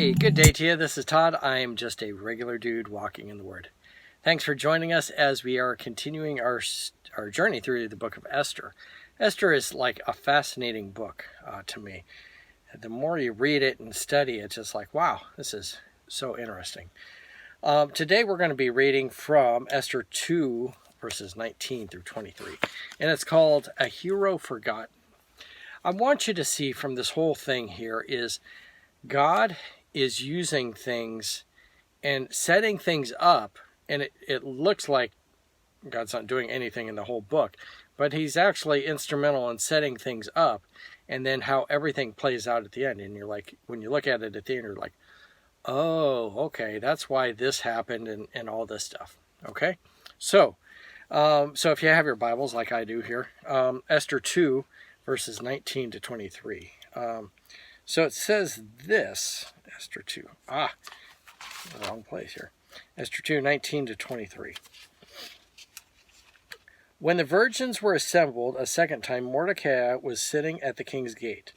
Hey, good day to you. This is Todd. I am just a regular dude walking in the Word. Thanks for joining us as we are continuing our journey through the book of Esther. Esther is like a fascinating book to me. The more you read it and study it, it's just like, wow, this is so interesting. Today we're going to be reading from Esther 2, verses 19 through 23. And it's called A Hero Forgotten. I want you to see from this whole thing here is God is using things and setting things up, and it looks like God's not doing anything in the whole book, but he's actually instrumental in setting things up, and then how everything plays out at the end. And you're like, when you look at it at the end, you're like, oh, okay, that's why this happened and all this stuff. Okay, so if you have your Bibles like I do here, Esther 2, verses 19 to 23. So it says this, Esther 2. Wrong place here. Esther 2, 19 to 23. When the virgins were assembled a second time, Mordecai was sitting at the king's gate.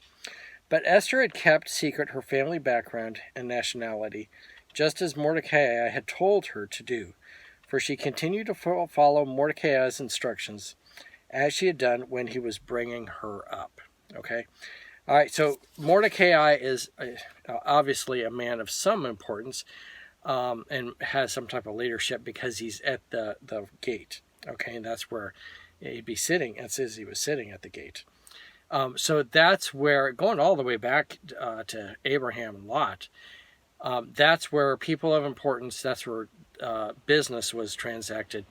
But Esther had kept secret her family background and nationality, just as Mordecai had told her to do, for she continued to follow Mordecai's instructions, as she had done when he was bringing her up. Okay? All right, so Mordecai is obviously a man of some importance and has some type of leadership because he's at the gate. Okay, and that's where he'd be sitting. It says he was sitting at the gate. So that's where, going all the way back to Abraham and Lot, that's where people of importance, that's where business was transacted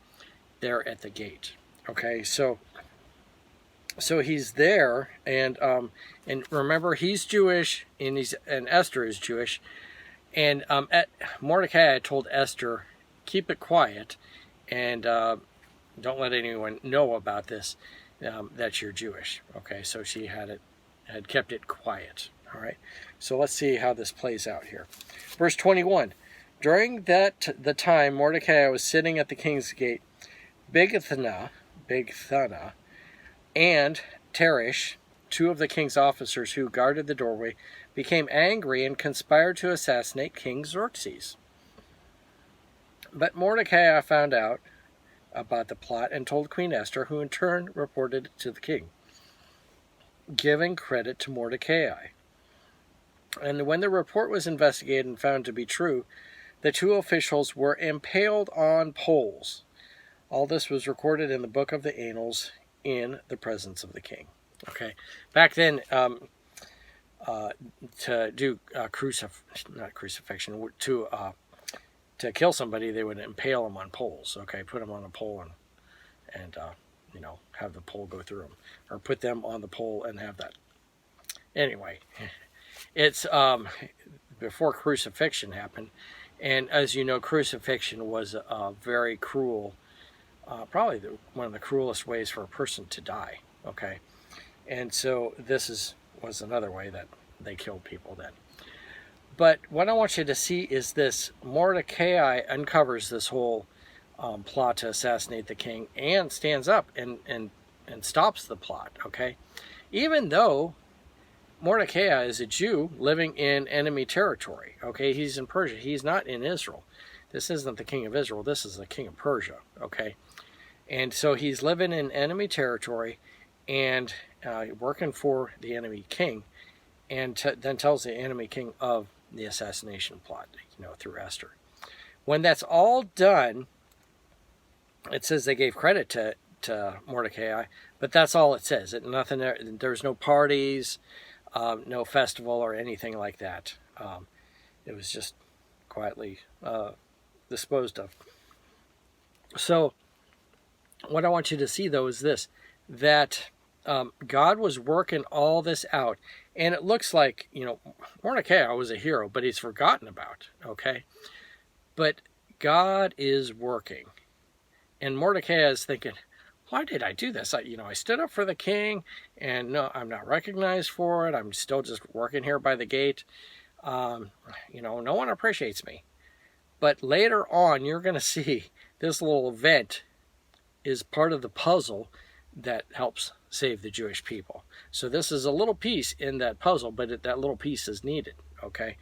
there at the gate. Okay, so he's there, and remember, he's Jewish, and Esther is Jewish, and Mordecai told Esther, keep it quiet, and don't let anyone know about this, that you're Jewish. Okay, so she had kept it quiet. All right, so let's see how this plays out here. Verse 21. During the time Mordecai was sitting at the king's gate, Bigthana, and Teresh, two of the king's officers who guarded the doorway, became angry and conspired to assassinate King Xerxes. But Mordecai found out about the plot and told Queen Esther, who in turn reported it to the king, giving credit to Mordecai. And when the report was investigated and found to be true, the two officials were impaled on poles. All this was recorded in the book of the Annals in the presence of the king. Okay, back then, to do crucifixion, to kill somebody, they would impale them on poles. Okay, put them on a pole and have the pole go through them, or put them on the pole and have that. Anyway, it's before crucifixion happened, and as you know, crucifixion was a very cruel. Probably one of the cruelest ways for a person to die. Okay, and so this was another way that they killed people then. But what I want you to see is this: Mordecai uncovers this whole plot to assassinate the king and stands up and stops the plot. Okay, even though Mordecai is a Jew living in enemy territory. Okay, he's in Persia. He's not in Israel. This isn't the king of Israel. This is the king of Persia. Okay. And so he's living in enemy territory and working for the enemy king, and then tells the enemy king of the assassination plot, through Esther. When that's all done, it says they gave credit to Mordecai, but that's all it says. There's no parties, no festival or anything like that. It was just quietly disposed of. So what I want you to see, though, is this, that God was working all this out. And it looks like, Mordecai was a hero, but he's forgotten about, okay? But God is working. And Mordecai is thinking, why did I do this? I stood up for the king, and no, I'm not recognized for it. I'm still just working here by the gate. No one appreciates me. But later on, you're going to see this little event is part of the puzzle that helps save the Jewish people. So this is a little piece in that puzzle, but that little piece is needed, okay?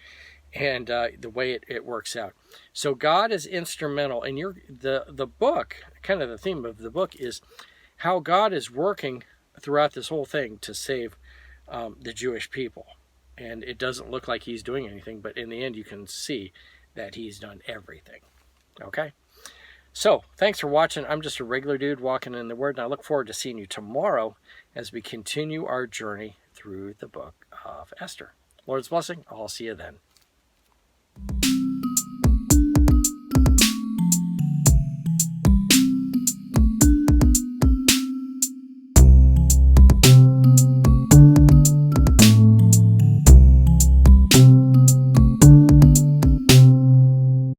and the way it works out. So God is instrumental, and the book, kind of the theme of the book, is how God is working throughout this whole thing to save the Jewish people. And it doesn't look like he's doing anything, but in the end you can see that he's done everything. Okay? So, thanks for watching. I'm just a regular dude walking in the Word, and I look forward to seeing you tomorrow as we continue our journey through the book of Esther. Lord's blessing. I'll see you then.